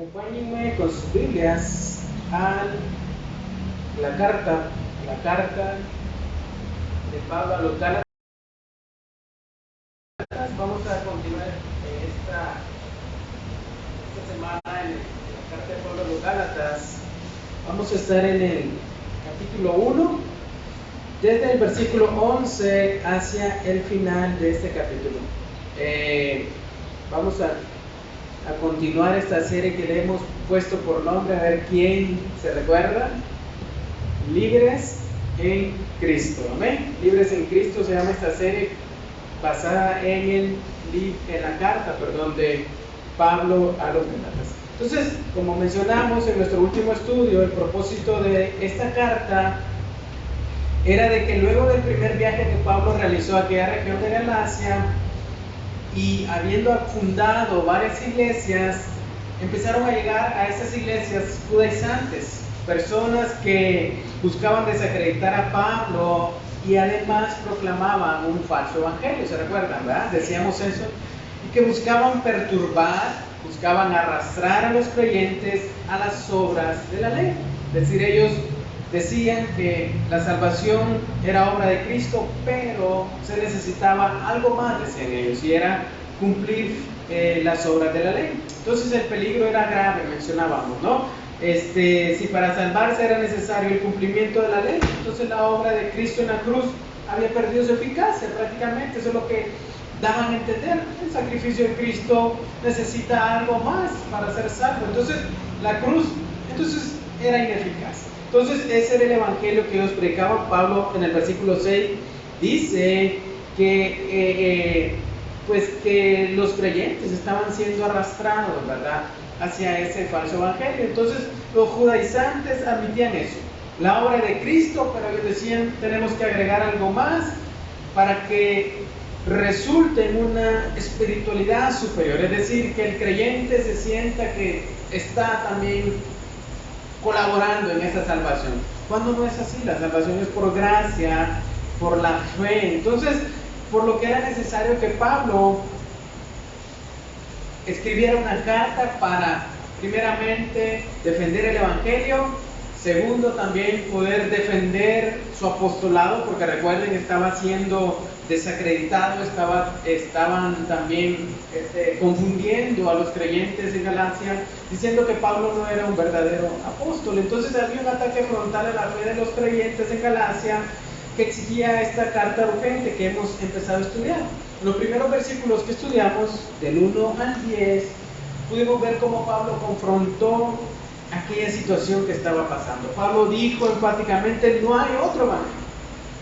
Acompáñenme con sus Biblias a la carta de Pablo a los Gálatas. Vamos a continuar esta semana en la carta de Pablo a los Gálatas. Vamos a estar en el capítulo 1, desde el versículo 11 hacia el final de este capítulo. Vamos a continuar esta serie que le hemos puesto por nombre, a ver quién se recuerda: Libres en Cristo. Amén. Libres en Cristo se llama esta serie, basada en la carta de Pablo a los Gálatas. Entonces, como mencionamos en nuestro último estudio, el propósito de esta carta era de que luego del primer viaje que Pablo realizó a aquella región de Galacia, y habiendo fundado varias iglesias, empezaron a llegar a esas iglesias judaizantes, personas que buscaban desacreditar a Pablo y además proclamaban un falso evangelio. ¿Se recuerdan, verdad? Decíamos eso. Y que buscaban perturbar, buscaban arrastrar a los creyentes a las obras de la ley. Es decir, ellos decían que la salvación era obra de Cristo, pero se necesitaba algo más, decían ellos, y era cumplir las obras de la ley. Entonces el peligro era grave, mencionábamos, ¿no? Si para salvarse era necesario el cumplimiento de la ley, entonces la obra de Cristo en la cruz había perdido su eficacia prácticamente. Eso es lo que daban a entender. El sacrificio de Cristo necesita algo más para ser salvo. Entonces la cruz era ineficaz. Entonces ese era el evangelio que ellos predicaban. Pablo en el versículo 6 dice que los creyentes estaban siendo arrastrados, ¿verdad?, hacia ese falso evangelio. Entonces los judaizantes admitían eso, la obra de Cristo, pero ellos decían: tenemos que agregar algo más para que resulte en una espiritualidad superior, es decir, que el creyente se sienta que está también colaborando en esa salvación, cuando no es así. La salvación es por gracia, por la fe. Entonces, por lo que era necesario que Pablo escribiera una carta para, primeramente, defender el evangelio; segundo, también poder defender su apostolado, porque recuerden, estaba siendo desacreditado, estaban también confundiendo a los creyentes en Galacia, diciendo que Pablo no era un verdadero apóstol. Entonces había un ataque frontal a la fe de los creyentes en Galacia que exigía esta carta urgente que hemos empezado a estudiar. En los primeros versículos que estudiamos, del 1 al 10, pudimos ver cómo Pablo confrontó aquella situación que estaba pasando. Pablo dijo enfáticamente: no hay otro evangelio,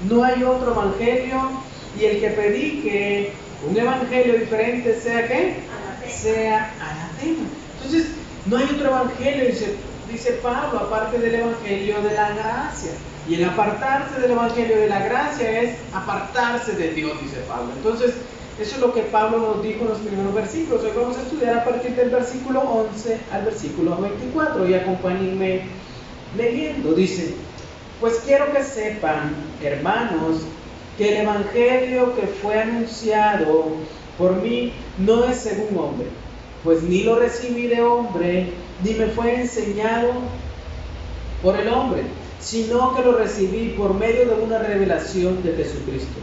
no hay otro evangelio, y el que predique un evangelio diferente sea ¿qué? Sea anatema. Entonces, no hay otro evangelio, dice Pablo, aparte del evangelio de la gracia. Y el apartarse del evangelio de la gracia es apartarse de Dios, dice Pablo. Entonces, eso es lo que Pablo nos dijo en los primeros versículos. Hoy vamos a estudiar a partir del versículo 11 al versículo 24, y acompáñenme leyendo. Dice: pues quiero que sepan, hermanos, que el evangelio que fue anunciado por mí no es según hombre, pues ni lo recibí de hombre, ni me fue enseñado por el hombre, sino que lo recibí por medio de una revelación de Jesucristo.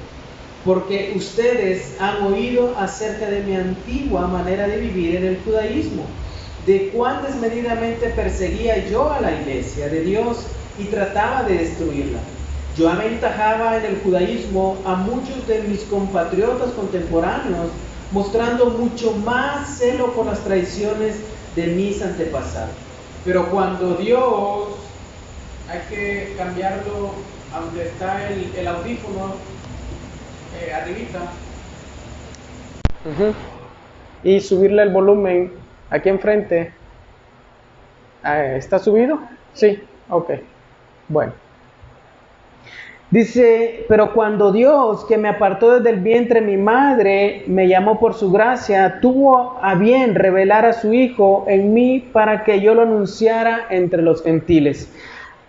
Porque ustedes han oído acerca de mi antigua manera de vivir en el judaísmo, de cuán desmedidamente perseguía yo a la iglesia de Dios y trataba de destruirla. Yo aventajaba en el judaísmo a muchos de mis compatriotas contemporáneos, mostrando mucho más celo por las tradiciones de mis antepasados. Pero cuando Dios, hay que cambiarlo a donde está el audífono, arribita, y subirle el volumen aquí enfrente. ¿Está subido? Sí, ok, bueno. Dice: pero cuando Dios, que me apartó desde el vientre de mi madre, me llamó por su gracia, tuvo a bien revelar a su Hijo en mí para que yo lo anunciara entre los gentiles.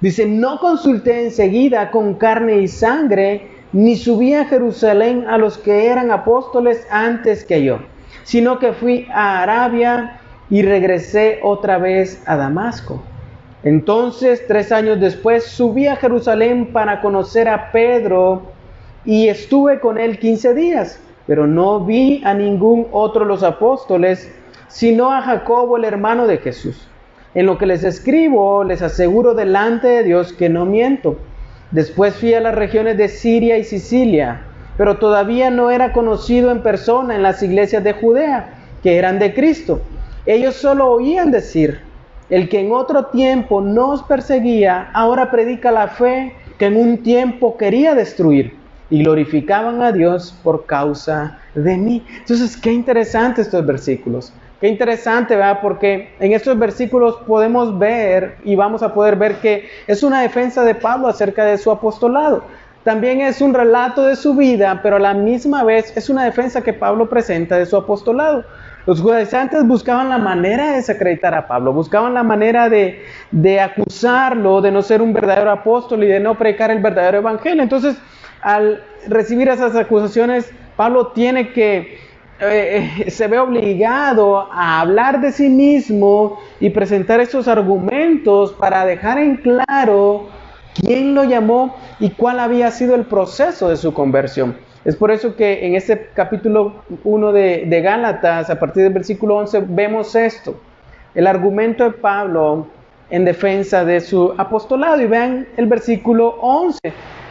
Dice: no consulté enseguida con carne y sangre, ni subí a Jerusalén a los que eran apóstoles antes que yo, sino que fui a Arabia y regresé otra vez a Damasco. Entonces, 3 años después, subí a Jerusalén para conocer a Pedro y estuve con él 15 días, pero no vi a ningún otro de los apóstoles, sino a Jacobo, el hermano de Jesús. En lo que les escribo, les aseguro delante de Dios que no miento. Después fui a las regiones de Siria y Sicilia, pero todavía no era conocido en persona en las iglesias de Judea, que eran de Cristo. Ellos solo oían decir: el que en otro tiempo nos perseguía, ahora predica la fe que en un tiempo quería destruir, y glorificaban a Dios por causa de mí. Entonces, qué interesante estos versículos. Qué interesante, ¿verdad? Porque en estos versículos podemos ver y vamos a poder ver que es una defensa de Pablo acerca de su apostolado. También es un relato de su vida, pero a la misma vez es una defensa que Pablo presenta de su apostolado. Los judaizantes buscaban la manera de desacreditar a Pablo, buscaban la manera de acusarlo de no ser un verdadero apóstol y de no predicar el verdadero evangelio. Entonces, al recibir esas acusaciones, Pablo tiene que se ve obligado a hablar de sí mismo y presentar estos argumentos para dejar en claro quién lo llamó y cuál había sido el proceso de su conversión. Es por eso que en este capítulo 1 de Gálatas, a partir del versículo 11, vemos esto, el argumento de Pablo en defensa de su apostolado. Y vean el versículo 11.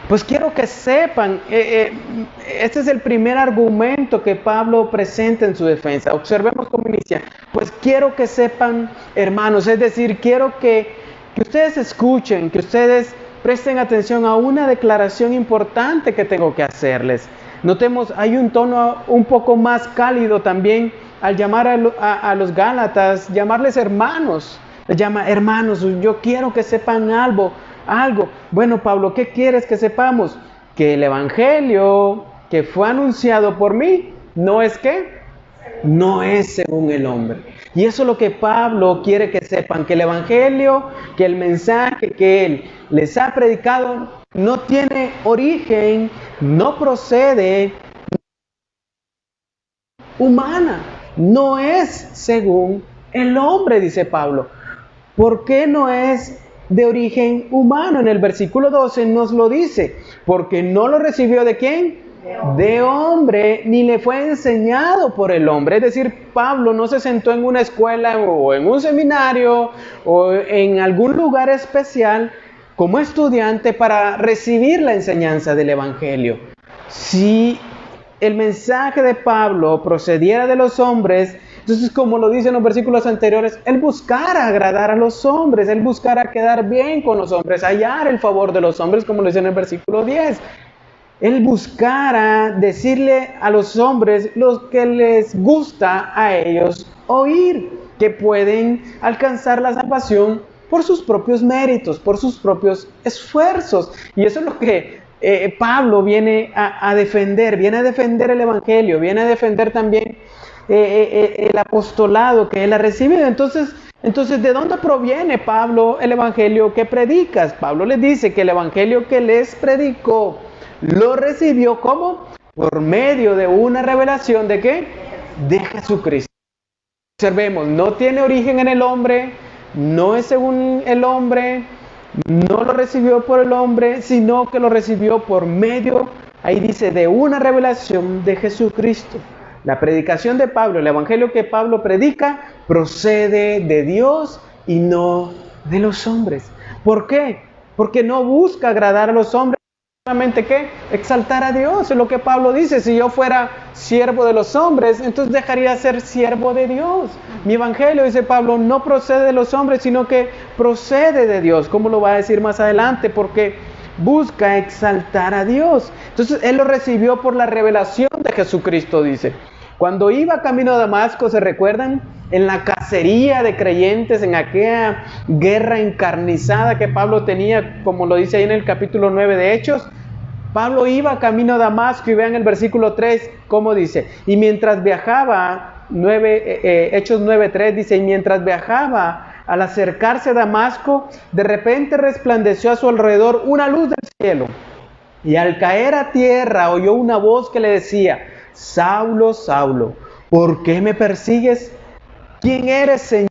Pues quiero que sepan, este es el primer argumento que Pablo presenta en su defensa. Observemos cómo inicia. Pues quiero que sepan, hermanos, es decir, quiero que ustedes escuchen, que ustedes presten atención a una declaración importante que tengo que hacerles. Notemos, hay un tono un poco más cálido también al llamar a los Gálatas, llamarles hermanos. Les llama hermanos, yo quiero que sepan algo. Bueno, Pablo, ¿qué quieres que sepamos? Que el evangelio que fue anunciado por mí no es según el hombre. Y eso es lo que Pablo quiere que sepan, que el evangelio, que el mensaje que él les ha predicado no tiene origen, no procede humana, no es según el hombre, dice Pablo. ¿Por qué no es de origen humano? En el versículo 12 nos lo dice, porque no lo recibió ¿de quién? De hombre, ni le fue enseñado por el hombre. Es decir, Pablo no se sentó en una escuela o en un seminario o en algún lugar especial como estudiante para recibir la enseñanza del evangelio. Si el mensaje de Pablo procediera de los hombres, entonces, como lo dicen los versículos anteriores, él buscara agradar a los hombres, él buscara quedar bien con los hombres, hallar el favor de los hombres, como lo dice en el versículo 10. Él buscara decirle a los hombres lo que les gusta a ellos oír, que pueden alcanzar la salvación por sus propios méritos, por sus propios esfuerzos. Y eso es lo que Pablo viene a defender, viene a defender el evangelio, viene a defender también el apostolado que él ha recibido. Entonces, ¿de dónde proviene, Pablo, el evangelio que predicas? Pablo les dice que el evangelio que les predicó lo recibió ¿cómo? Por medio de una revelación ¿de qué? De Jesucristo. Observemos, no tiene origen en el hombre, no es según el hombre, no lo recibió por el hombre, sino que lo recibió por medio, ahí dice, de una revelación de Jesucristo. La predicación de Pablo, el evangelio que Pablo predica, procede de Dios y no de los hombres. ¿Por qué? Porque no busca agradar a los hombres, solamente ¿qué? Exaltar a Dios. Es lo que Pablo dice: si yo fuera siervo de los hombres, entonces dejaría de ser siervo de Dios. Mi evangelio, dice Pablo, no procede de los hombres, sino que procede de Dios. ¿Cómo lo va a decir más adelante? Porque busca exaltar a Dios. Entonces él lo recibió por la revelación de Jesucristo, dice. Cuando iba camino a Damasco, ¿se recuerdan? En la cacería de creyentes, en aquella guerra encarnizada que Pablo tenía, como lo dice ahí en el capítulo 9 de Hechos. Pablo iba camino a Damasco y vean el versículo 3, ¿cómo dice? Y mientras viajaba, Hechos 9:3 dice, y mientras viajaba, al acercarse a Damasco, de repente resplandeció a su alrededor una luz del cielo. Y al caer a tierra oyó una voz que le decía: Saulo, Saulo, ¿por qué me persigues? ¿quién eres, Señor?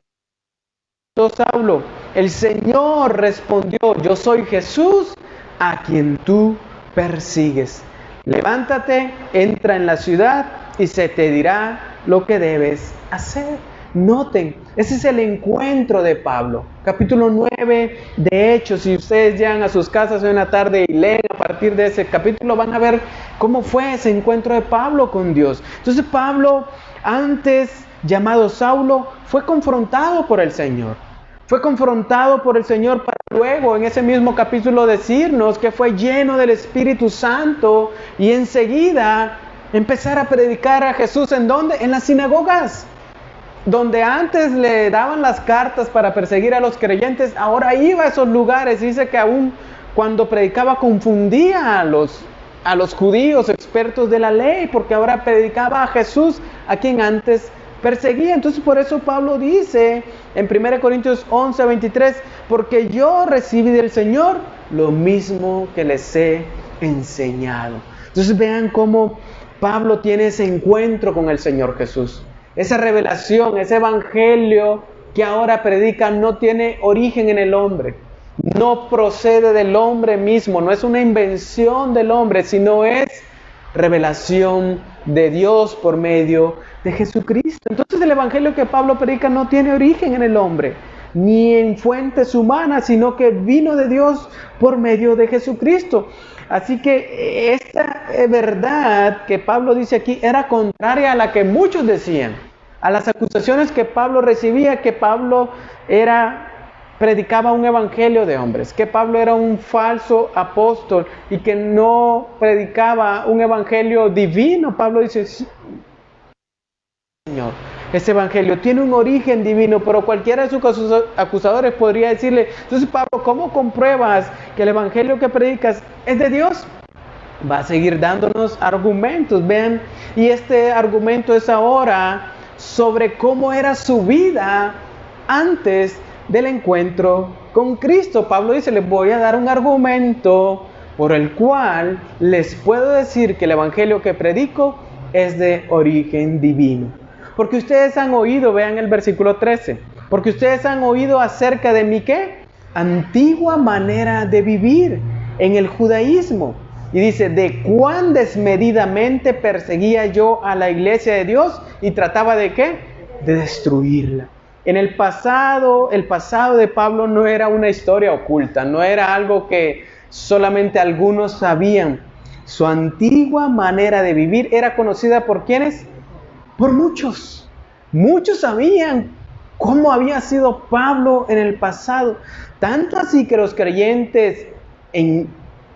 Saulo, el Señor respondió, yo soy Jesús a quien tú persigues. Levántate, entra en la ciudad y se te dirá lo que debes hacer. Noten, ese es el encuentro de Pablo. Capítulo 9 de Hechos, si ustedes llegan a sus casas hoy en la tarde y leen a partir de ese capítulo, van a ver cómo fue ese encuentro de Pablo con Dios. Entonces Pablo, antes llamado Saulo, fue confrontado por el Señor. Fue confrontado por el Señor para luego en ese mismo capítulo decirnos que fue lleno del Espíritu Santo y enseguida empezar a predicar a Jesús. ¿En dónde? En las sinagogas. Donde antes le daban las cartas para perseguir a los creyentes, ahora iba a esos lugares. Dice que aún cuando predicaba confundía a los judíos expertos de la ley, porque ahora predicaba a Jesús a quien antes perseguía. Entonces por eso Pablo dice en 1 Corintios 11, 23, porque yo recibí del Señor lo mismo que les he enseñado. Entonces vean cómo Pablo tiene ese encuentro con el Señor Jesús. Esa revelación, ese evangelio que ahora predica no tiene origen en el hombre. No procede del hombre mismo, no es una invención del hombre, sino es revelación de Dios por medio de Jesucristo. Entonces el evangelio que Pablo predica no tiene origen en el hombre, ni en fuentes humanas, sino que vino de Dios por medio de Jesucristo. Así que esta verdad que Pablo dice aquí era contraria a la que muchos decían, a las acusaciones que Pablo recibía, que Pablo predicaba un evangelio de hombres, que Pablo era un falso apóstol y que no predicaba un evangelio divino. Pablo dice, Señor, ese evangelio tiene un origen divino, pero cualquiera de sus acusadores podría decirle, entonces Pablo, ¿cómo compruebas que el evangelio que predicas es de Dios? Va a seguir dándonos argumentos, vean, y este argumento es ahora sobre cómo era su vida antes del encuentro con Cristo. Pablo dice, les voy a dar un argumento por el cual les puedo decir que el evangelio que predico es de origen divino. Porque ustedes han oído, vean el versículo 13, porque ustedes han oído acerca de mi ¿qué? Antigua manera de vivir en el judaísmo. Y dice, de cuán desmedidamente perseguía yo a la iglesia de Dios y trataba de ¿qué? De destruirla. En el pasado de Pablo no era una historia oculta, no era algo que solamente algunos sabían. Su antigua manera de vivir era conocida por ¿quiénes? Por muchos. Muchos sabían cómo había sido Pablo en el pasado. Tanto así que los creyentes en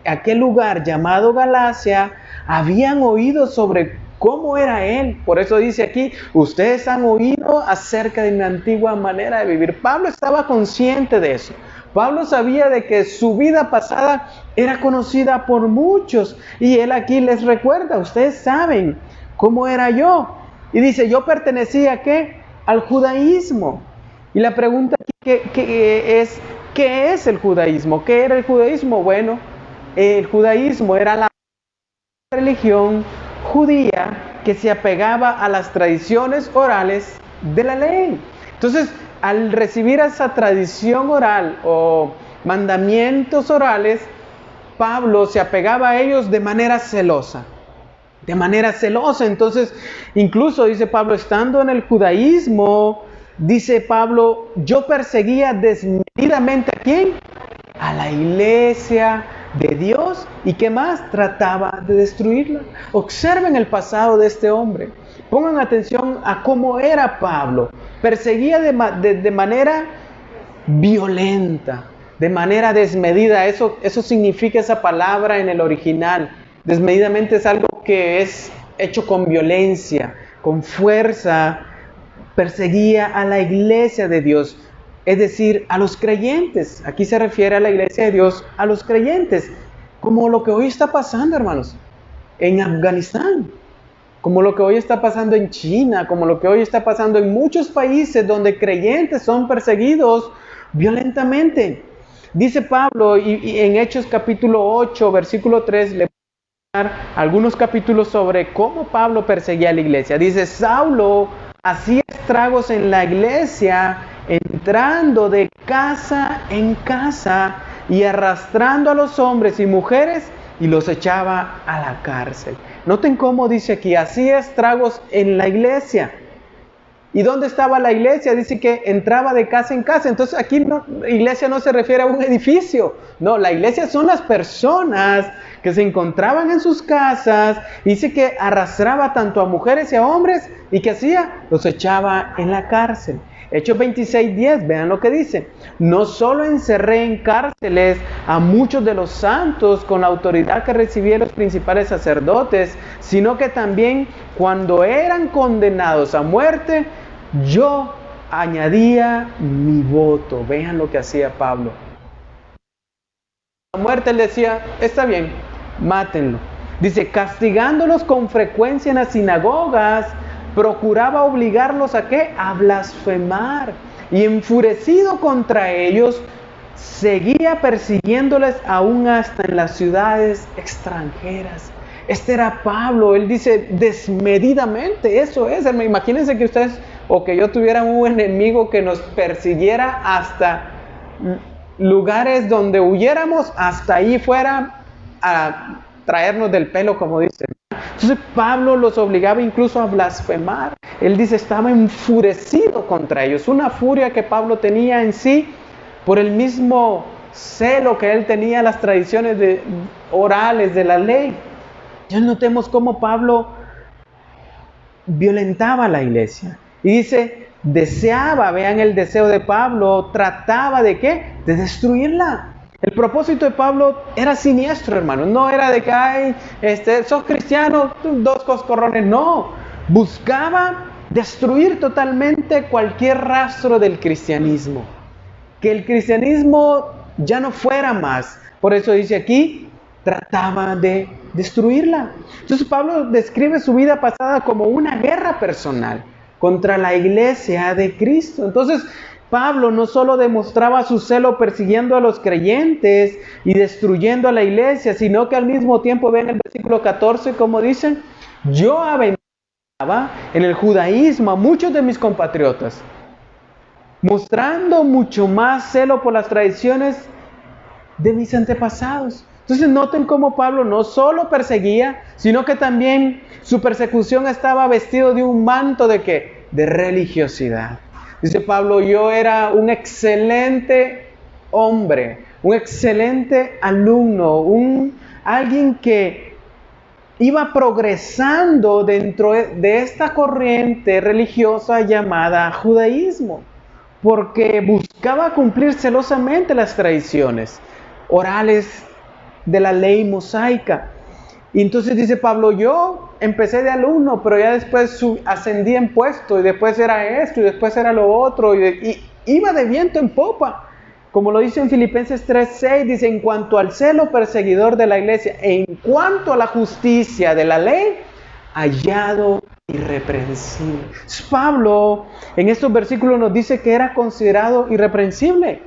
aquel lugar llamado Galacia habían oído sobre cómo era él. Por eso dice aquí, ustedes han oído acerca de una antigua manera de vivir. Pablo estaba consciente de eso. Pablo sabía de que su vida pasada era conocida por muchos. Y él aquí les recuerda, ustedes saben cómo era yo. Y dice, yo pertenecía ¿a qué? Al judaísmo. Y la pregunta aquí ¿qué es el judaísmo? ¿Qué era el judaísmo? Bueno, el judaísmo era la religión judía que se apegaba a las tradiciones orales de la ley. Entonces, al recibir esa tradición oral o mandamientos orales, Pablo se apegaba a ellos de manera celosa. De manera celosa. Entonces, incluso dice Pablo, estando en el judaísmo, dice Pablo, yo perseguía desmedidamente ¿a quién? A la iglesia de Dios. ¿Y qué más? Trataba de destruirla. Observen el pasado de este hombre. Pongan atención a cómo era Pablo. Perseguía de manera violenta, de manera desmedida. Eso significa esa palabra en el original. Desmedidamente es algo que es hecho con violencia, con fuerza. Perseguía a la iglesia de Dios, es decir, a los creyentes. Aquí se refiere a la iglesia de Dios, a los creyentes, como lo que hoy está pasando, hermanos, en Afganistán, como lo que hoy está pasando en China, como lo que hoy está pasando en muchos países donde creyentes son perseguidos violentamente. Dice Pablo, y en Hechos capítulo 8, versículo 3, le algunos capítulos sobre cómo Pablo perseguía a la iglesia. Dice, Saulo hacía estragos en la iglesia, entrando de casa en casa y arrastrando a los hombres y mujeres y los echaba a la cárcel. Noten cómo dice aquí, hacía estragos en la iglesia. ¿Y dónde estaba la iglesia? Dice que entraba de casa en casa. Entonces aquí iglesia no se refiere a un edificio. No, la iglesia son las personas que se encontraban en sus casas. Dice que arrastraba tanto a mujeres y a hombres. ¿Y qué hacía? Los echaba en la cárcel. Hechos 26:10, vean lo que dice. No solo encerré en cárceles a muchos de los santos con la autoridad que recibían los principales sacerdotes, sino que también cuando eran condenados a muerte, yo añadía mi voto. Vean lo que hacía Pablo. A la muerte él decía, está bien, mátenlo. Dice, castigándolos con frecuencia en las sinagogas, procuraba obligarlos a ¿qué? A blasfemar. Y enfurecido contra ellos, seguía persiguiéndoles aún hasta en las ciudades extranjeras. Este era Pablo, él dice desmedidamente, eso es. Imagínense que ustedes o que yo tuviera un enemigo que nos persiguiera hasta lugares donde huyéramos, hasta ahí fuera a traernos del pelo, como dicen. Entonces Pablo los obligaba incluso a blasfemar. Él dice, estaba enfurecido contra ellos. Una furia que Pablo tenía en sí por el mismo celo que él tenía a las tradiciones orales de la ley. Ya notemos cómo Pablo violentaba a la iglesia. Y dice, deseaba, vean el deseo de Pablo, trataba de ¿qué? De destruirla. El propósito de Pablo era siniestro, hermanos. No era de que, ay, sos cristiano, dos coscorrones. No, buscaba destruir totalmente cualquier rastro del cristianismo. Que el cristianismo ya no fuera más. Por eso dice aquí, trataba de destruirla. Entonces Pablo describe su vida pasada como una guerra personal contra la iglesia de Cristo. Entonces Pablo no solo demostraba su celo persiguiendo a los creyentes y destruyendo a la iglesia, sino que al mismo tiempo, ven el versículo 14, como dicen, yo aventaba en el judaísmo a muchos de mis compatriotas, mostrando mucho más celo por las tradiciones de mis antepasados. Entonces noten cómo Pablo no solo perseguía, sino que también su persecución estaba vestido de un manto de ¿qué? De religiosidad. Dice Pablo, yo era un excelente hombre, un excelente alumno, alguien que iba progresando dentro de esta corriente religiosa llamada judaísmo, porque buscaba cumplir celosamente las tradiciones orales de la ley mosaica. Y entonces dice Pablo, yo empecé de alumno, pero ya después ascendí en puesto, y después era esto, y después era lo otro, y iba de viento en popa. Como lo dice en Filipenses 3:6, dice, en cuanto al celo perseguidor de la iglesia, en cuanto a la justicia de la ley, hallado irreprensible. Pablo en estos versículos nos dice que era considerado irreprensible.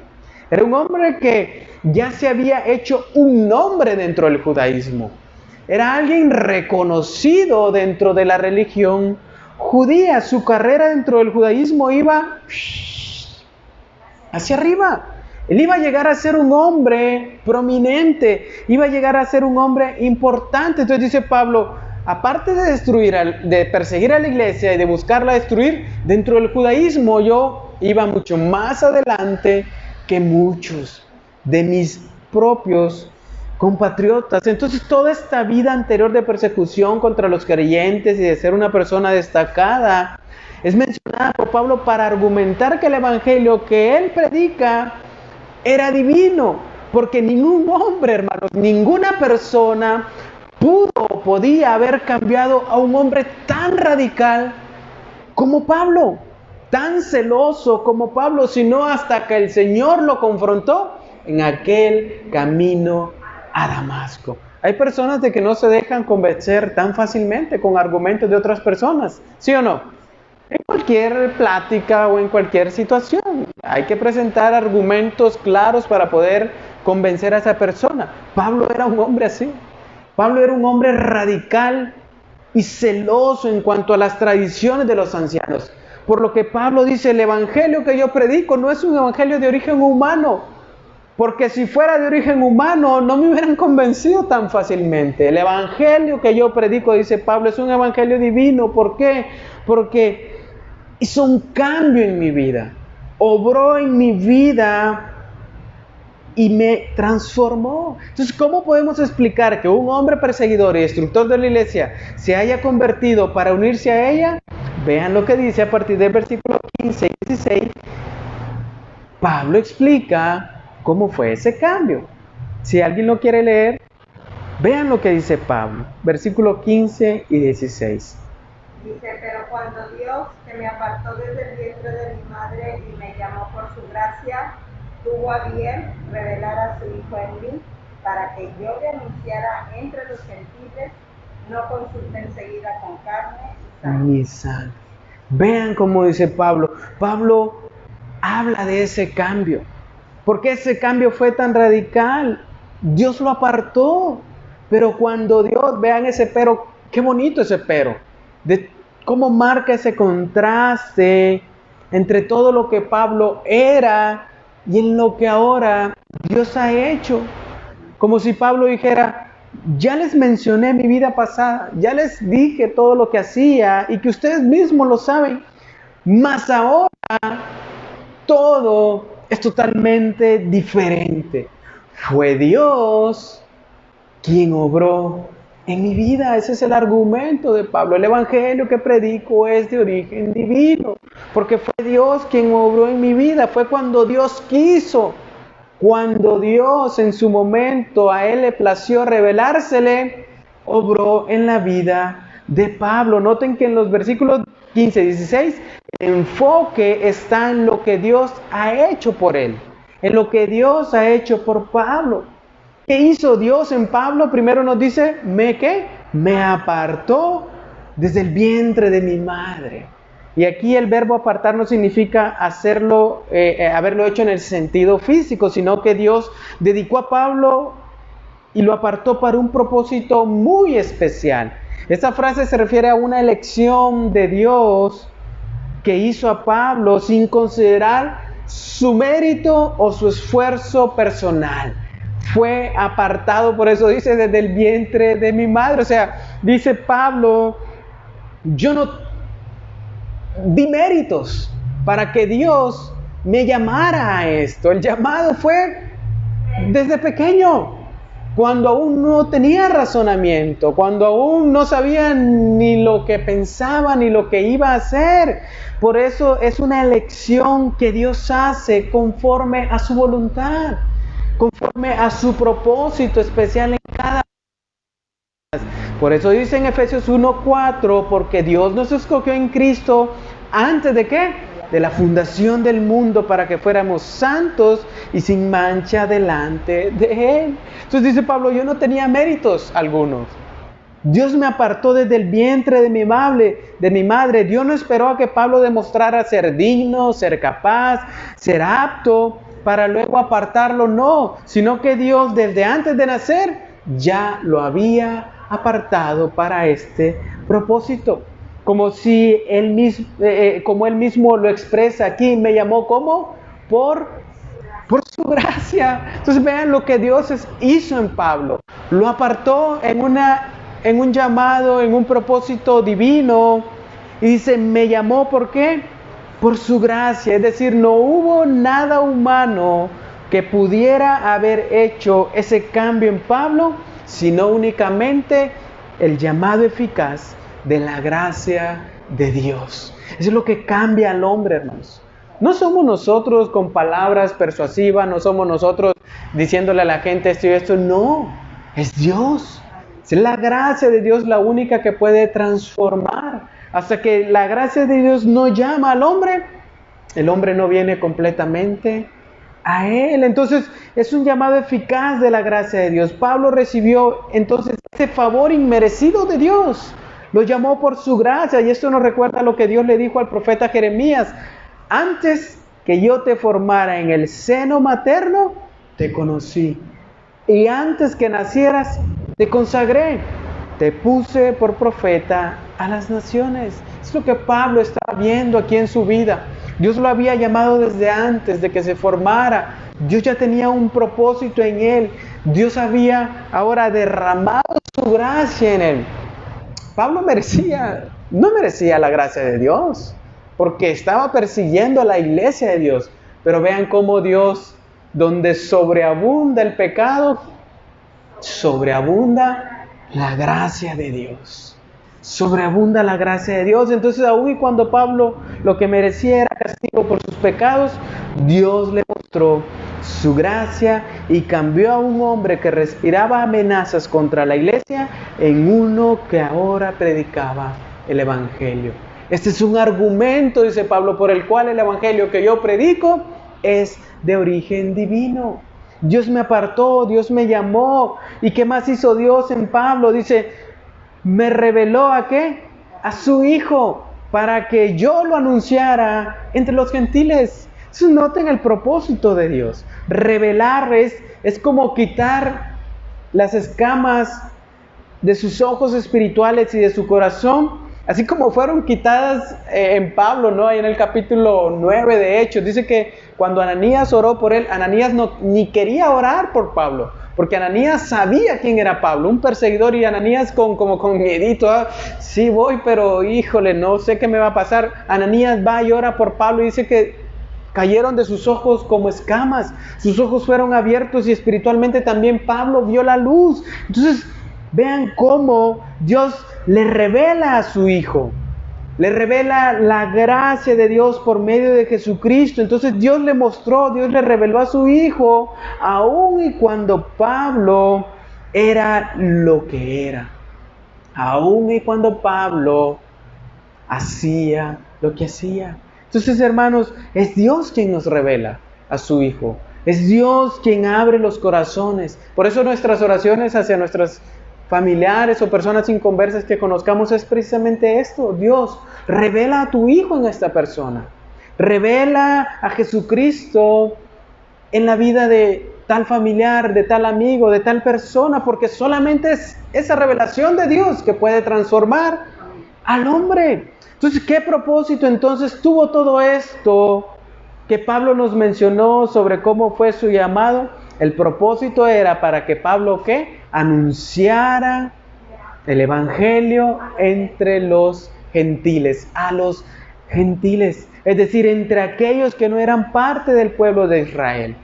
Era un hombre que ya se había hecho un nombre dentro del judaísmo. Era alguien reconocido dentro de la religión judía. Su carrera dentro del judaísmo iba hacia arriba. Él iba a llegar a ser un hombre prominente, iba a llegar a ser un hombre importante. Entonces dice Pablo, aparte de perseguir a la iglesia y de buscarla destruir, dentro del judaísmo yo iba mucho más adelante que muchos de mis propios compatriotas. Entonces toda esta vida anterior de persecución contra los creyentes y de ser una persona destacada es mencionada por Pablo para argumentar que el evangelio que él predica era divino, porque ningún hombre, hermanos, ninguna persona podía haber cambiado a un hombre tan radical como Pablo, tan celoso como Pablo, sino hasta que el Señor lo confrontó en aquel camino a Damasco. Hay personas de que no se dejan convencer tan fácilmente con argumentos de otras personas, ¿sí o no? En cualquier plática o en cualquier situación hay que presentar argumentos claros para poder convencer a esa persona. Pablo era un hombre así. Pablo era un hombre radical y celoso en cuanto a las tradiciones de los ancianos. Por lo que Pablo dice, el evangelio que yo predico no es un evangelio de origen humano, porque si fuera de origen humano no me hubieran convencido tan fácilmente. El evangelio que yo predico, dice Pablo, es un evangelio divino. ¿Por qué? Porque hizo un cambio en mi vida, obró en mi vida y me transformó. Entonces, ¿cómo podemos explicar que un hombre perseguidor y destructor de la iglesia se haya convertido para unirse a ella? Vean lo que dice a partir del versículo 15 y 16. Pablo explica cómo fue ese cambio. Si alguien lo quiere leer, vean lo que dice Pablo, versículo 15 y 16. Dice, pero cuando Dios, que me apartó desde el vientre de mi madre y me llamó por su gracia, tuvo a bien revelar a su Hijo en mí, para que yo le anunciara entre los gentiles, no consulta enseguida con carne y sangre. Ni sangre. Vean cómo dice Pablo. Pablo habla de ese cambio. ¿Por qué ese cambio fue tan radical? Dios lo apartó. Pero cuando Dios, vean ese pero, qué bonito ese pero. De cómo marca ese contraste entre todo lo que Pablo era y en lo que ahora Dios ha hecho. Como si Pablo dijera, ya les mencioné mi vida pasada, ya les dije todo lo que hacía y que ustedes mismos lo saben, mas ahora todo es totalmente diferente. Fue Dios quien obró en mi vida. Ese es el argumento de Pablo. El evangelio que predico es de origen divino, porque fue Dios quien obró en mi vida. Fue cuando Dios quiso, cuando Dios en su momento a él le plació revelársele, obró en la vida de Pablo. Noten que en los versículos 15 y 16 el enfoque está en lo que Dios ha hecho por él, en lo que Dios ha hecho por Pablo. ¿Qué hizo Dios en Pablo? Primero nos dice, me apartó desde el vientre de mi madre. Y aquí el verbo apartar no significa haberlo hecho en el sentido físico, sino que Dios dedicó a Pablo y lo apartó para un propósito muy especial. Esta frase se refiere a una elección de Dios que hizo a Pablo sin considerar su mérito o su esfuerzo personal. Fue apartado, por eso dice, desde el vientre de mi madre. O sea, dice Pablo, yo no di méritos para que Dios me llamara a esto. El llamado fue desde pequeño, cuando aún no tenía razonamiento, cuando aún no sabía ni lo que pensaba ni lo que iba a hacer. Por eso es una elección que Dios hace conforme a su voluntad, conforme a su propósito especial en cada uno. Por eso dice en Efesios 1:4, porque Dios nos escogió en Cristo antes de ¿qué? De la fundación del mundo, para que fuéramos santos y sin mancha delante de Él. Entonces dice Pablo, yo no tenía méritos algunos. Dios me apartó desde el vientre de mi madre. Dios no esperó a que Pablo demostrara ser digno, ser capaz, ser apto, para luego apartarlo, no, sino que Dios desde antes de nacer ya lo había apartado para este propósito. Como si como él mismo lo expresa aquí, me llamó ¿cómo? Por su gracia. Entonces vean lo que Dios hizo en Pablo. Lo apartó en un llamado, en un propósito divino. Y dice, me llamó ¿por qué? Por su gracia. Es decir, no hubo nada humano que pudiera haber hecho ese cambio en Pablo, sino únicamente el llamado eficaz de la gracia de Dios. Eso es lo que cambia al hombre, hermanos. No somos nosotros con palabras persuasivas, no somos nosotros diciéndole a la gente esto y esto, no, es Dios. Es la gracia de Dios la única que puede transformar. Hasta que la gracia de Dios no llama al hombre, el hombre no viene completamente a Él. Entonces es un llamado eficaz de la gracia de Dios. Pablo recibió entonces ese favor inmerecido de Dios. Lo llamó por su gracia, y esto nos recuerda lo que Dios le dijo al profeta Jeremías: antes que yo te formara en el seno materno, te conocí, y antes que nacieras, te consagré, te puse por profeta a las naciones. Es lo que Pablo estaba viendo aquí en su vida. Dios lo había llamado desde antes de que se formara. Dios ya tenía un propósito en él. Dios había ahora derramado su gracia en él. Pablo no merecía la gracia de Dios, porque estaba persiguiendo a la iglesia de Dios. Pero vean cómo Dios, donde sobreabunda el pecado, sobreabunda la gracia de Dios. Sobreabunda la gracia de Dios. Entonces, aún y cuando Pablo lo que merecía era castigo por sus pecados, Dios le mostró su gracia y cambió a un hombre que respiraba amenazas contra la iglesia en uno que ahora predicaba el evangelio. Este es un argumento, dice Pablo, por el cual el evangelio que yo predico es de origen divino. Dios me apartó, Dios me llamó. ¿Y qué más hizo Dios en Pablo? Dice, me reveló ¿a qué? A su Hijo, para que yo lo anunciara entre los gentiles. Entonces, noten el propósito de Dios. Revelar es como quitar las escamas de sus ojos espirituales y de su corazón, así como fueron quitadas en Pablo, ¿no? Ahí en el capítulo 9 de Hechos, dice que cuando Ananías oró por él, Ananías ni quería orar por Pablo, porque Ananías sabía quién era Pablo, un perseguidor, y Ananías con miedito, sí voy, pero híjole, no sé qué me va a pasar. Ananías va y ora por Pablo y dice que cayeron de sus ojos como escamas, sus ojos fueron abiertos y espiritualmente también Pablo vio la luz. Entonces, vean cómo Dios le revela a su Hijo, le revela la gracia de Dios por medio de Jesucristo. Entonces Dios le reveló a su Hijo, aun y cuando Pablo era lo que era, aun y cuando Pablo hacía lo que hacía. Entonces, hermanos, es Dios quien nos revela a su Hijo, es Dios quien abre los corazones. Por eso nuestras oraciones hacia nuestros familiares o personas inconversas que conozcamos es precisamente esto: Dios, revela a tu Hijo en esta persona, revela a Jesucristo en la vida de tal familiar, de tal amigo, de tal persona, porque solamente es esa revelación de Dios que puede transformar al hombre. Entonces, ¿qué propósito entonces tuvo todo esto que Pablo nos mencionó sobre cómo fue su llamado? El propósito era para que Pablo, ¿qué? Anunciara el evangelio entre los gentiles, a los gentiles, es decir, entre aquellos que no eran parte del pueblo de Israel.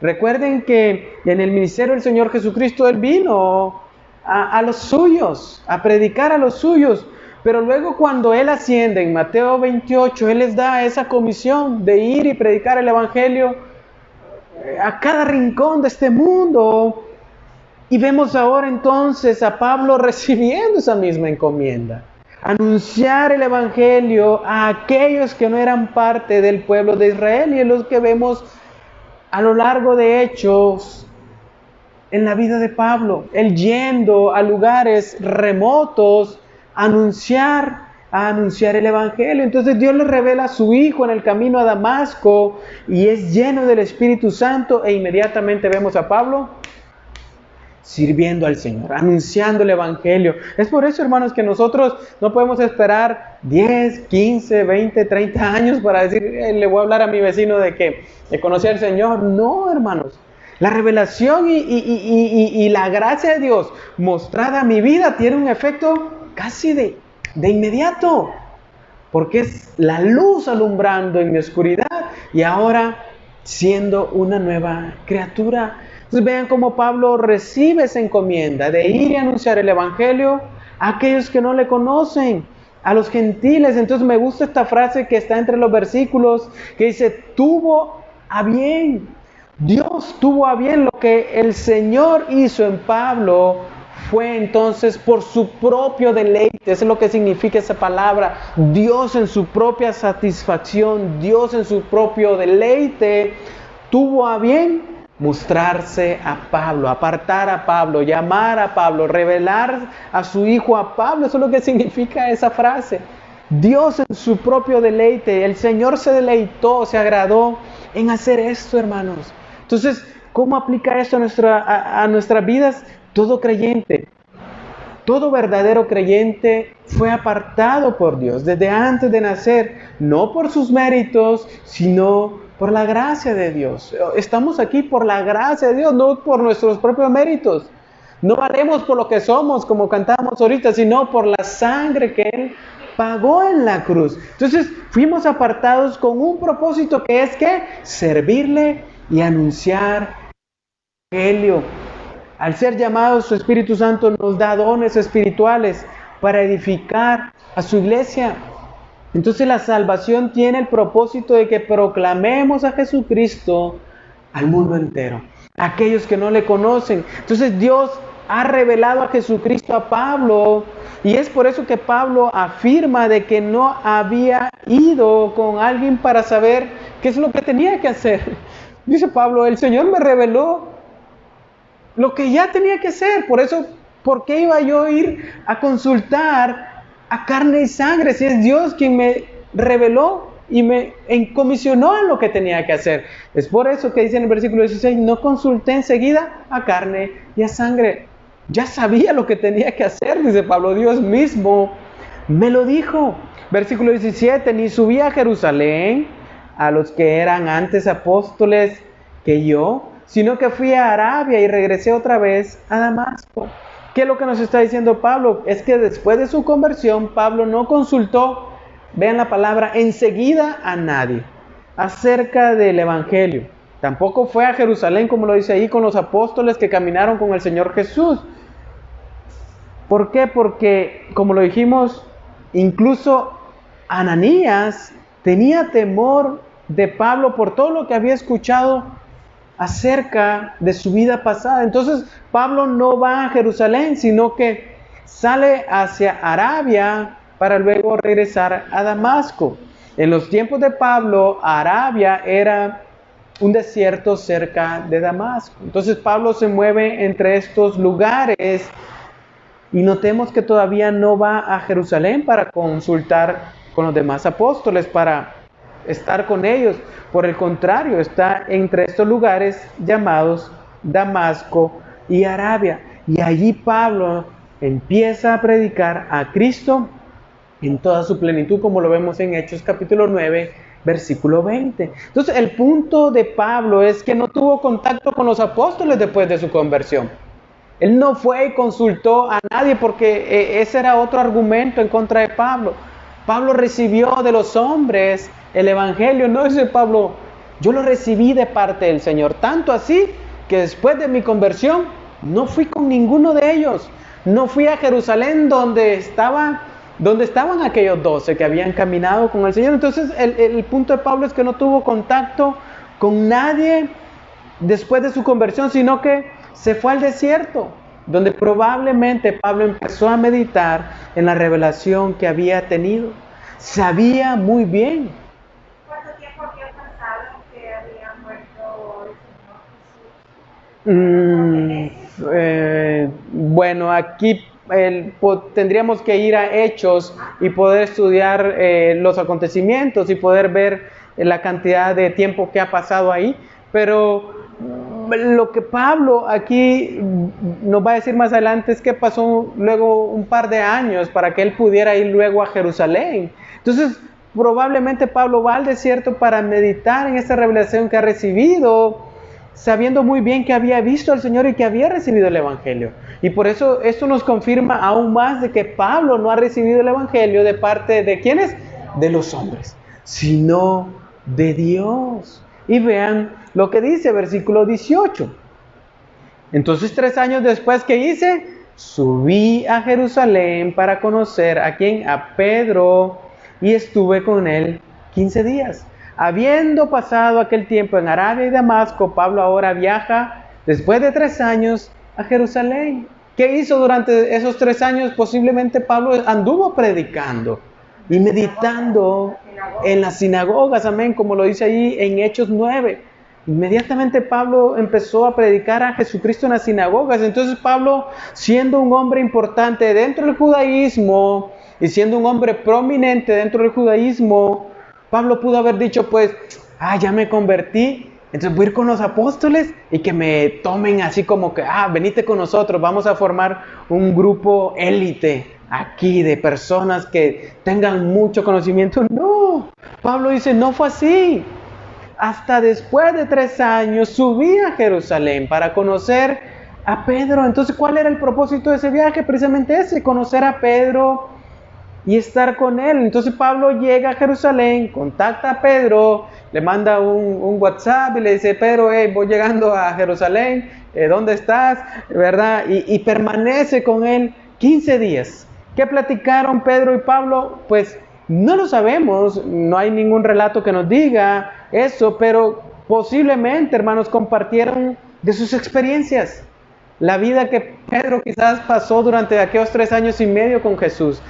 Recuerden que en el ministerio del Señor Jesucristo Él vino a los suyos, a predicar a los suyos. Pero luego cuando Él asciende en Mateo 28, Él les da esa comisión de ir y predicar el evangelio a cada rincón de este mundo. Y vemos ahora entonces a Pablo recibiendo esa misma encomienda: anunciar el evangelio a aquellos que no eran parte del pueblo de Israel. Y es lo que vemos a lo largo de Hechos en la vida de Pablo, él yendo a lugares remotos a anunciar el evangelio. Entonces Dios le revela a su Hijo en el camino a Damasco y es lleno del Espíritu Santo, e inmediatamente vemos a Pablo sirviendo al Señor, anunciando el evangelio. Es por eso, hermanos, que nosotros no podemos esperar 10, 15, 20, 30 años para decir, le voy a hablar a mi vecino de que conocí al Señor. No, hermanos. La revelación y la gracia de Dios mostrada a mi vida tiene un efecto casi de inmediato, porque es la luz alumbrando en mi oscuridad y ahora siendo una nueva criatura. Entonces vean cómo Pablo recibe esa encomienda de ir y anunciar el evangelio a aquellos que no le conocen, a los gentiles. Entonces me gusta esta frase que está entre los versículos que dice: tuvo a bien. Dios tuvo a bien. Lo que el Señor hizo en Pablo fue entonces por su propio deleite. Eso es lo que significa esa palabra. Dios en su propia satisfacción, Dios en su propio deleite, tuvo a bien mostrarse a Pablo, apartar a Pablo, llamar a Pablo, revelar a su Hijo a Pablo. Eso es lo que significa esa frase. Dios en su propio deleite, el Señor se deleitó, se agradó en hacer esto, hermanos. Entonces, ¿cómo aplica esto a nuestras vidas? Todo creyente Todo verdadero creyente fue apartado por Dios desde antes de nacer, no por sus méritos, sino por la gracia de Dios. Estamos aquí por la gracia de Dios, no por nuestros propios méritos. No valemos por lo que somos, como cantábamos ahorita, sino por la sangre que Él pagó en la cruz. Entonces fuimos apartados con un propósito que es que servirle y anunciar el Evangelio. Al ser llamados, su Espíritu Santo nos da dones espirituales para edificar a su iglesia. Entonces la salvación tiene el propósito de que proclamemos a Jesucristo al mundo entero, a aquellos que no le conocen. Entonces Dios ha revelado a Jesucristo a Pablo, y es por eso que Pablo afirma de que no había ido con alguien para saber qué es lo que tenía que hacer. Dice Pablo, el Señor me reveló lo que ya tenía que hacer. Por eso, ¿por qué iba yo a ir a consultar a carne y sangre si es Dios quien me reveló y me encomisionó en lo que tenía que hacer? Es por eso que dice en el versículo 16, no consulté enseguida a carne y a sangre. Ya sabía lo que tenía que hacer, dice Pablo, Dios mismo me lo dijo. Versículo 17, ni subí a Jerusalén a los que eran antes apóstoles que yo, sino que fui a Arabia y regresé otra vez a Damasco. ¿Qué es lo que nos está diciendo Pablo? Es que después de su conversión, Pablo no consultó, vean la palabra, enseguida a nadie acerca del Evangelio. Tampoco fue a Jerusalén, como lo dice ahí, con los apóstoles que caminaron con el Señor Jesús. ¿Por qué? Porque, como lo dijimos, incluso Ananías tenía temor de Pablo por todo lo que había escuchado acerca de su vida pasada. Entonces Pablo no va a Jerusalén, sino que sale hacia Arabia para luego regresar a Damasco. En los tiempos de Pablo, Arabia era un desierto cerca de Damasco. Entonces Pablo se mueve entre estos lugares y notemos que todavía no va a Jerusalén para consultar con los demás apóstoles, para estar con ellos. Por el contrario, está entre estos lugares llamados Damasco y Arabia. Y allí Pablo empieza a predicar a Cristo en toda su plenitud, como lo vemos en Hechos capítulo 9, versículo 20. Entonces el punto de Pablo es que no tuvo contacto con los apóstoles después de su conversión. Él no fue y consultó a nadie porque ese era otro argumento en contra de Pablo. Pablo recibió de los hombres el Evangelio. No, dice Pablo, yo lo recibí de parte del Señor. Tanto así que después de mi conversión no fui con ninguno de ellos. No fui a Jerusalén donde estaban aquellos 12 que habían caminado con el Señor. Entonces el punto de Pablo es que no tuvo contacto con nadie después de su conversión, sino que se fue al desierto, donde probablemente Pablo empezó a meditar en la revelación que había tenido. Sabía muy bien. ¿Cuánto tiempo había pasado que había muerto el Señor Jesús? Bueno, aquí tendríamos que ir a Hechos y poder estudiar los acontecimientos y poder ver la cantidad de tiempo que ha pasado ahí, pero lo que Pablo aquí nos va a decir más adelante es que pasó luego un par de años para que él pudiera ir luego a Jerusalén. Entonces probablemente Pablo va al desierto para meditar en esta revelación que ha recibido, sabiendo muy bien que había visto al Señor y que había recibido el Evangelio. Y por eso esto nos confirma aún más de que Pablo no ha recibido el Evangelio de parte de ¿quiénes? De los hombres, sino de Dios. Y vean lo que dice versículo 18. Entonces 3 años después, ¿qué hice? Subí a Jerusalén para conocer a quién, a Pedro, y estuve con él 15 días. Habiendo pasado aquel tiempo en Arabia y Damasco, Pablo ahora viaja después de 3 años a Jerusalén. ¿Qué hizo durante esos 3 años? Posiblemente Pablo anduvo predicando y meditando en las sinagogas, amén, como lo dice ahí en Hechos 9. Inmediatamente Pablo empezó a predicar a Jesucristo en las sinagogas. Entonces Pablo, siendo un hombre importante dentro del judaísmo y siendo un hombre prominente dentro del judaísmo, Pablo pudo haber dicho, pues, ya me convertí, Entonces voy a ir con los apóstoles y que me tomen así como que, venite con nosotros, vamos a formar un grupo élite aquí de personas que tengan mucho conocimiento. No, Pablo dice, no fue así. Hasta después de 3 años subí a Jerusalén para conocer a Pedro. Entonces, ¿cuál era el propósito de ese viaje? Precisamente ese, conocer a Pedro y estar con él. Entonces Pablo llega a Jerusalén, contacta a Pedro, le manda un WhatsApp y le dice, Pedro, voy llegando a Jerusalén, ¿dónde estás? ¿Verdad? Y permanece con él 15 días. ¿Qué platicaron Pedro y Pablo? Pues no lo sabemos, no hay ningún relato que nos diga eso, pero posiblemente, hermanos, compartieron de sus experiencias. La vida que Pedro quizás pasó durante aquellos 3 años y medio con Jesús.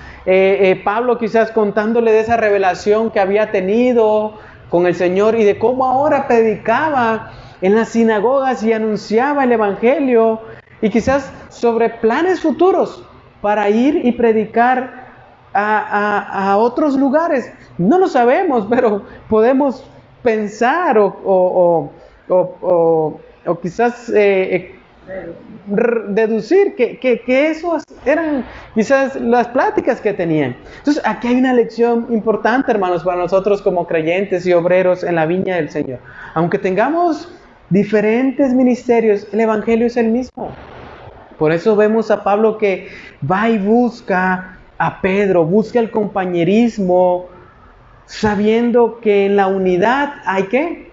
Pablo quizás contándole de esa revelación que había tenido con el Señor y de cómo ahora predicaba en las sinagogas y anunciaba el Evangelio, y quizás sobre planes futuros para ir y predicar a otros lugares. No lo sabemos, pero podemos pensar o quizás deducir que esos eran quizás las pláticas que tenían. Entonces aquí hay una lección importante, hermanos, para nosotros como creyentes y obreros en la viña del Señor. Aunque tengamos diferentes ministerios, el Evangelio es el mismo. Por eso vemos a Pablo que va y busca a Pedro, busca el compañerismo, sabiendo que en la unidad hay ¿qué?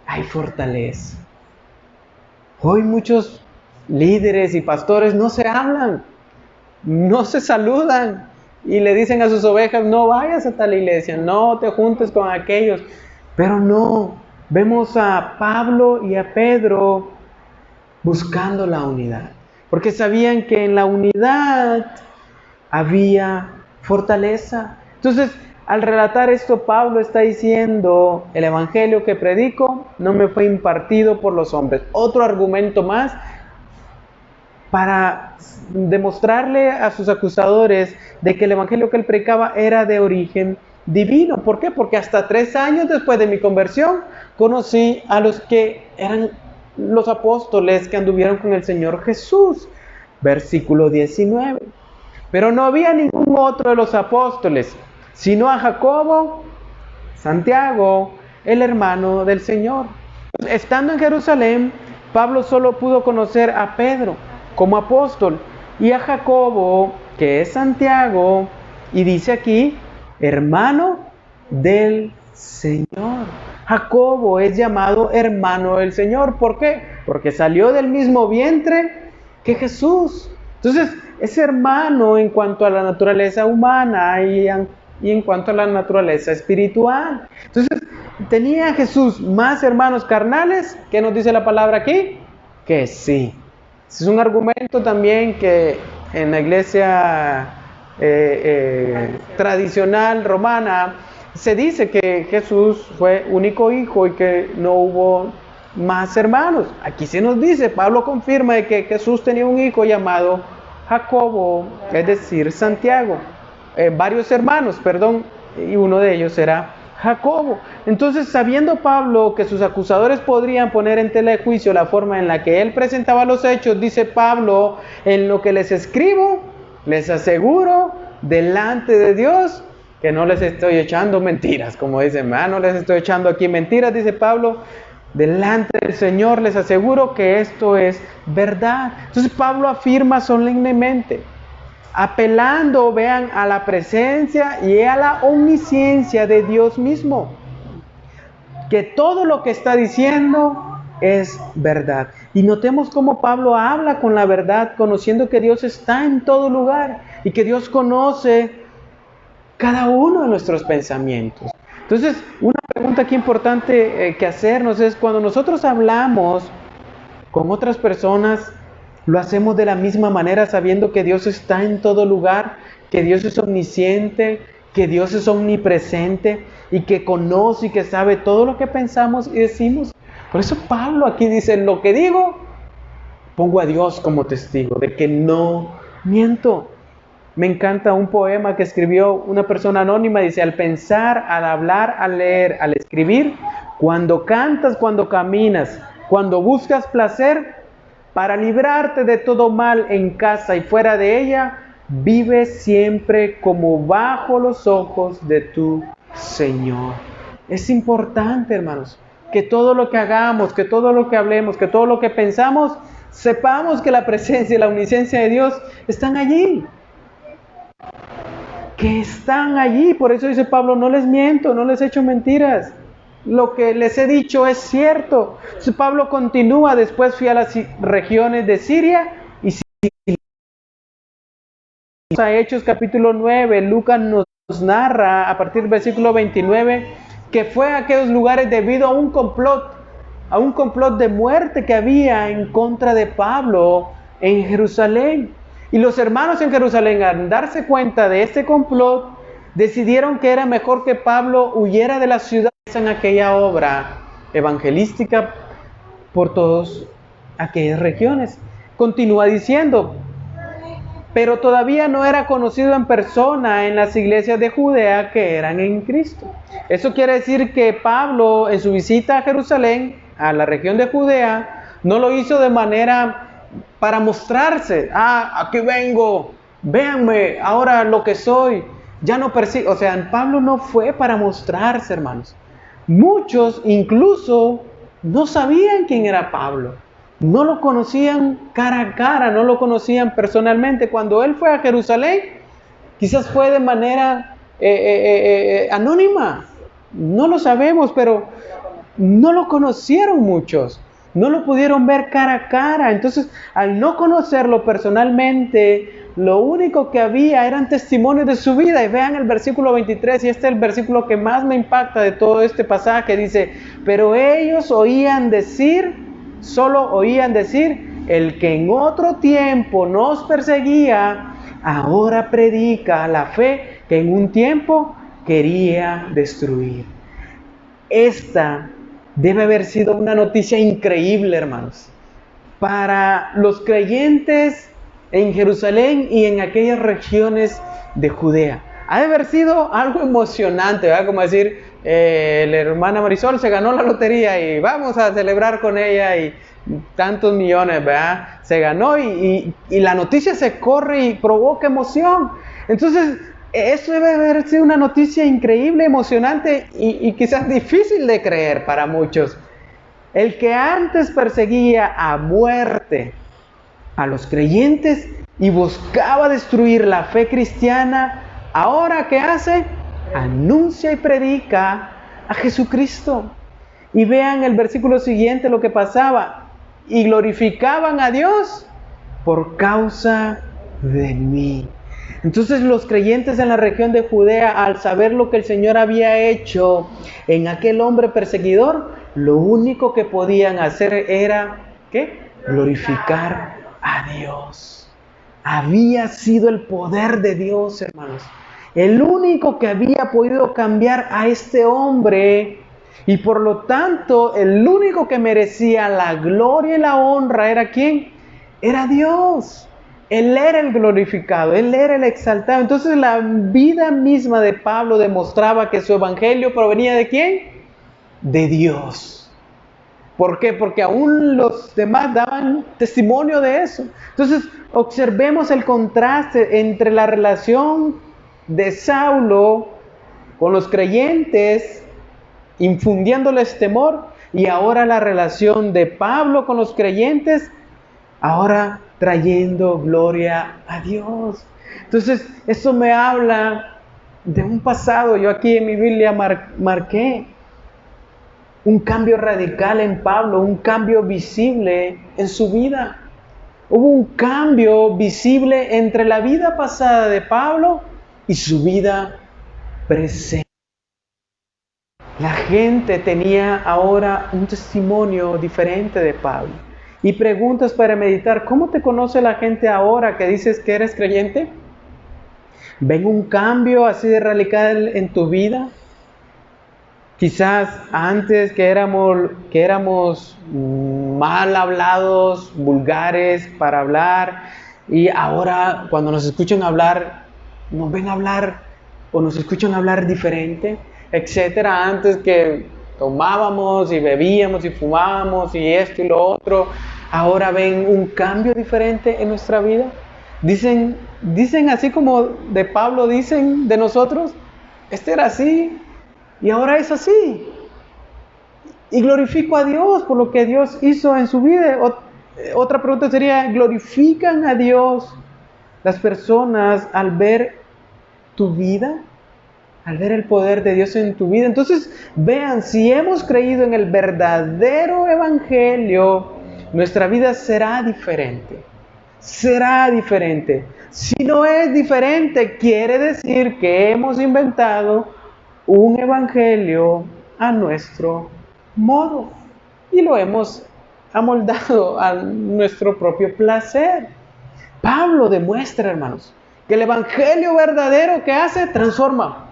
Hay fortaleza. Hoy muchos líderes y pastores no se hablan, no se saludan y le dicen a sus ovejas, no vayas a tal iglesia, no te juntes con aquellos. Pero no, vemos a Pablo y a Pedro buscando la unidad, porque sabían que en la unidad había fortaleza. Entonces, al relatar esto, Pablo está diciendo, el evangelio que predico no me fue impartido por los hombres. Otro argumento más para demostrarle a sus acusadores de que el evangelio que él predicaba era de origen divino. ¿Por qué? Porque hasta 3 años después de mi conversión conocí a los que eran los apóstoles que anduvieron con el Señor Jesús. Versículo 19. Pero no había ningún otro de los apóstoles, sino a Jacobo, Santiago, el hermano del Señor. Estando en Jerusalén, Pablo solo pudo conocer a Pedro como apóstol y a Jacobo, que es Santiago, y dice aquí, hermano del Señor. Jacobo es llamado hermano del Señor. ¿Por qué? Porque salió del mismo vientre que Jesús. Entonces, es hermano en cuanto a la naturaleza humana y en cuanto a la naturaleza espiritual. Entonces, ¿tenía Jesús más hermanos carnales? ¿Qué nos dice la palabra aquí? Que sí. Es un argumento también que en la iglesia tradicional romana se dice que Jesús fue único hijo y que no hubo más hermanos. Aquí se nos dice, Pablo confirma de que Jesús tenía un hijo llamado Jacobo, es decir, Santiago, varios hermanos, y uno de ellos era Jacobo. Entonces, sabiendo Pablo que sus acusadores podrían poner en tela de juicio la forma en la que él presentaba los hechos, dice Pablo, en lo que les escribo, les aseguro delante de Dios que no les estoy echando mentiras, como dice, no les estoy echando aquí mentiras, dice Pablo, delante del Señor les aseguro que esto es verdad. Entonces Pablo afirma solemnemente, apelando, vean, a la presencia y a la omnisciencia de Dios mismo, que todo lo que está diciendo es verdad. Y notemos cómo Pablo habla con la verdad, conociendo que Dios está en todo lugar y que Dios conoce cada uno de nuestros pensamientos. Entonces, una pregunta aquí importante que hacernos es, cuando nosotros hablamos con otras personas, ¿lo hacemos de la misma manera sabiendo que Dios está en todo lugar, que Dios es omnisciente, que Dios es omnipresente y que conoce y que sabe todo lo que pensamos y decimos? Por eso Pablo aquí dice, lo que digo, pongo a Dios como testigo de que no miento. Me encanta un poema que escribió una persona anónima, dice, al pensar, al hablar, al leer, al escribir, cuando cantas, cuando caminas, cuando buscas placer, para librarte de todo mal en casa y fuera de ella, vive siempre como bajo los ojos de tu Señor. Es importante, hermanos, que todo lo que hagamos, que todo lo que hablemos, que todo lo que pensamos, sepamos que la presencia y la omnisciencia de Dios están allí. Que están allí. Por eso dice Pablo, no les miento, no les echo mentiras. Lo que les he dicho es cierto. Entonces Pablo continúa, después fui a las regiones de Siria y a Hechos capítulo 9, Lucas nos narra a partir del versículo 29 que fue a aquellos lugares debido a un complot de muerte que había en contra de Pablo en Jerusalén. Y los hermanos en Jerusalén, al darse cuenta de este complot, decidieron que era mejor que Pablo huyera de la ciudad en aquella obra evangelística por todas aquellas regiones. Continúa diciendo, pero todavía no era conocido en persona en las iglesias de Judea que eran en Cristo. Eso quiere decir que Pablo, en su visita a Jerusalén, a la región de Judea, no lo hizo de manera para mostrarse. Aquí vengo, véanme, ahora lo que soy. Ya no persigo. O sea, Pablo no fue para mostrarse, hermanos. Muchos incluso no sabían quién era Pablo. No lo conocían cara a cara, no lo conocían personalmente. Cuando él fue a Jerusalén, quizás fue de manera anónima. No lo sabemos, pero no lo conocieron muchos. No lo pudieron ver cara a cara. Entonces, al no conocerlo personalmente, lo único que había eran testimonios de su vida. Y vean el versículo 23, y este es el versículo que más me impacta de todo este pasaje. Dice, pero ellos solo oían decir, el que en otro tiempo nos perseguía, ahora predica la fe que en un tiempo quería destruir. Esta debe haber sido una noticia increíble, hermanos, para los creyentes en Jerusalén y en aquellas regiones de Judea. Ha de haber sido algo emocionante, ¿verdad? Como decir, la hermana Marisol se ganó la lotería y vamos a celebrar con ella y tantos millones, ¿verdad? Se ganó y la noticia se corre y provoca emoción. Entonces, eso debe haber sido una noticia increíble, emocionante y quizás difícil de creer para muchos. El que antes perseguía a muerte a los creyentes y buscaba destruir la fe cristiana, ahora ¿qué hace? Anuncia y predica a Jesucristo. Y vean el versículo siguiente lo que pasaba. Y glorificaban a Dios por causa de mí. Entonces los creyentes en la región de Judea, al saber lo que el Señor había hecho en aquel hombre perseguidor, lo único que podían hacer era, ¿qué? Glorificar a Dios. Había sido el poder de Dios, hermanos. El único que había podido cambiar a este hombre, y por lo tanto el único que merecía la gloria y la honra, ¿era quién? Era Dios. Él era el glorificado, Él era el exaltado. Entonces la vida misma de Pablo demostraba que su evangelio provenía ¿de quién? De Dios. ¿Por qué? Porque aún los demás daban testimonio de eso. Entonces observemos el contraste entre la relación de Saulo con los creyentes, infundiéndoles temor, y ahora la relación de Pablo con los creyentes, ahora trayendo gloria a Dios. Entonces, eso me habla de un pasado. Yo aquí en mi Biblia marqué un cambio radical en Pablo, un cambio visible en su vida. Hubo un cambio visible entre la vida pasada de Pablo y su vida presente. La gente tenía ahora un testimonio diferente de Pablo. Y preguntas para meditar: ¿cómo te conoce la gente ahora que dices que eres creyente? ¿Ven un cambio así de radical en tu vida? Quizás antes que éramos mal hablados, vulgares para hablar, y ahora cuando nos escuchan hablar, nos ven hablar o nos escuchan hablar diferente, etcétera. Antes que tomábamos y bebíamos y fumábamos y esto y lo otro, ahora ven un cambio diferente en nuestra vida. Dicen así como de Pablo, dicen de nosotros, este era así y ahora es así. Y glorifico a Dios por lo que Dios hizo en su vida. Otra pregunta sería, ¿glorifican a Dios las personas al ver tu vida? Al ver el poder de Dios en tu vida. Entonces, vean, si hemos creído en el verdadero evangelio, nuestra vida será diferente. Será diferente. Si no es diferente, quiere decir que hemos inventado un evangelio a nuestro modo y lo hemos amoldado a nuestro propio placer. Pablo demuestra, hermanos, que el evangelio verdadero que hace, transforma.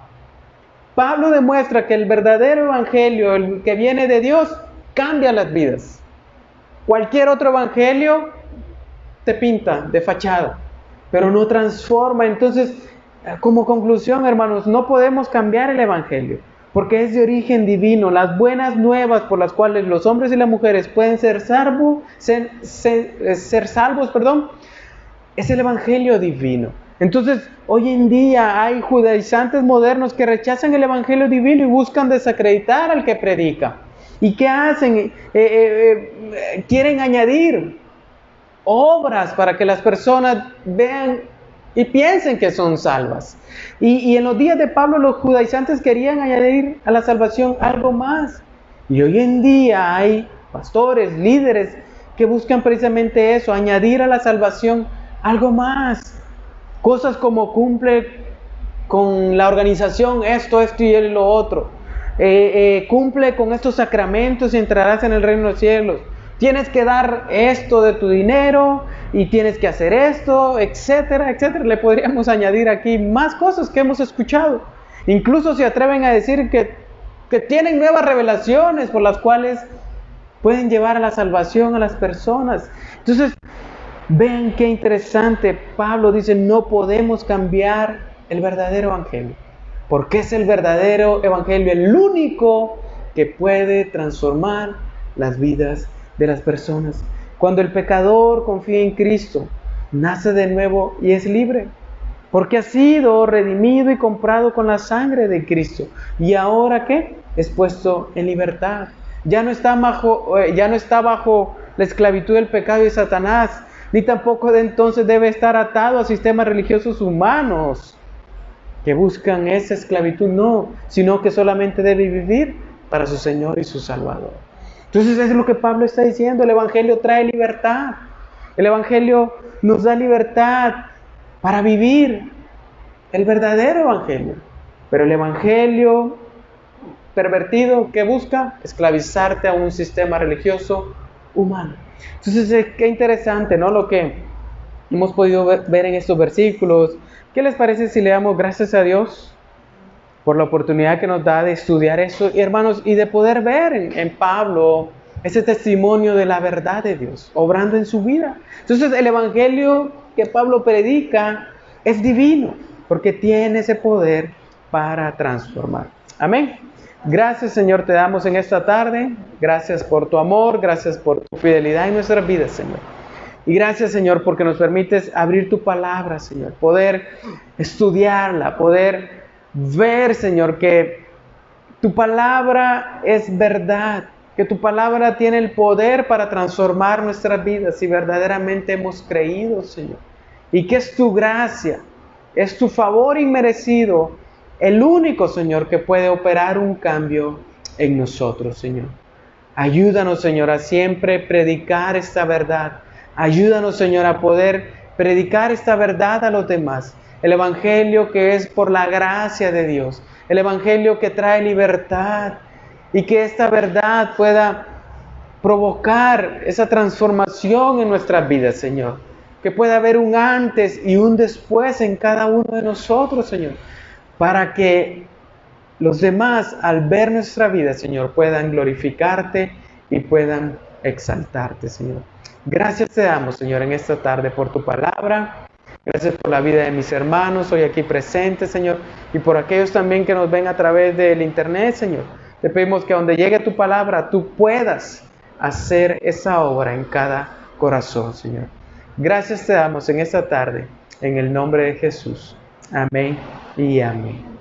Pablo demuestra que el verdadero evangelio, el que viene de Dios, cambia las vidas. Cualquier otro evangelio te pinta de fachada, pero no transforma. Entonces, como conclusión, hermanos, no podemos cambiar el evangelio, porque es de origen divino. Las buenas nuevas por las cuales los hombres y las mujeres pueden ser salvos, es el evangelio divino. Entonces, hoy en día hay judaizantes modernos que rechazan el evangelio divino y buscan desacreditar al que predica. ¿Y qué hacen? Quieren añadir obras para que las personas vean y piensen que son salvas. Y en los días de Pablo, los judaizantes querían añadir a la salvación algo más. Y hoy en día hay pastores, líderes que buscan precisamente eso, añadir a la salvación algo más. Cosas como cumple con la organización esto y lo otro. Cumple con estos sacramentos y entrarás en el reino de los cielos. Tienes que dar esto de tu dinero y tienes que hacer esto, etcétera, etcétera. Le podríamos añadir aquí más cosas que hemos escuchado. Incluso se atreven a decir que tienen nuevas revelaciones por las cuales pueden llevar a la salvación a las personas. Entonces, vean qué interesante. Pablo dice, no podemos cambiar el verdadero evangelio, porque es el verdadero evangelio el único que puede transformar las vidas de las personas. Cuando el pecador confía en Cristo, nace de nuevo y es libre, porque ha sido redimido y comprado con la sangre de Cristo. ¿Y ahora qué? Es puesto en libertad. Ya no está bajo la esclavitud del pecado y de Satanás, ni tampoco de entonces debe estar atado a sistemas religiosos humanos que buscan esa esclavitud, no, sino que solamente debe vivir para su Señor y su Salvador. Entonces es lo que Pablo está diciendo, el evangelio trae libertad, el evangelio nos da libertad para vivir el verdadero evangelio, pero el evangelio pervertido que busca esclavizarte a un sistema religioso humano. Entonces, qué interesante, ¿no? Lo que hemos podido ver en estos versículos. ¿Qué les parece si le damos gracias a Dios por la oportunidad que nos da de estudiar eso, y hermanos, y de poder ver en Pablo ese testimonio de la verdad de Dios obrando en su vida? Entonces, el evangelio que Pablo predica es divino, porque tiene ese poder para transformar. Amén. Gracias, Señor, te damos en esta tarde. Gracias por tu amor, gracias por tu fidelidad en nuestras vidas, Señor. Y gracias, Señor, porque nos permites abrir tu palabra, Señor. Poder estudiarla, poder ver, Señor, que tu palabra es verdad. Que tu palabra tiene el poder para transformar nuestras vidas si verdaderamente hemos creído, Señor. Y que es tu gracia, es tu favor inmerecido, el único, Señor, que puede operar un cambio en nosotros, Señor. Ayúdanos, Señor, a siempre predicar esta verdad. Ayúdanos, Señor, a poder predicar esta verdad a los demás. El evangelio que es por la gracia de Dios. El evangelio que trae libertad. Y que esta verdad pueda provocar esa transformación en nuestras vidas, Señor. Que pueda haber un antes y un después en cada uno de nosotros, Señor. Para que los demás, al ver nuestra vida, Señor, puedan glorificarte y puedan exaltarte, Señor. Gracias te damos, Señor, en esta tarde por tu palabra. Gracias por la vida de mis hermanos hoy aquí presentes, Señor. Y por aquellos también que nos ven a través del internet, Señor. Te pedimos que donde llegue tu palabra, tú puedas hacer esa obra en cada corazón, Señor. Gracias te damos en esta tarde, en el nombre de Jesús. Amén y amén.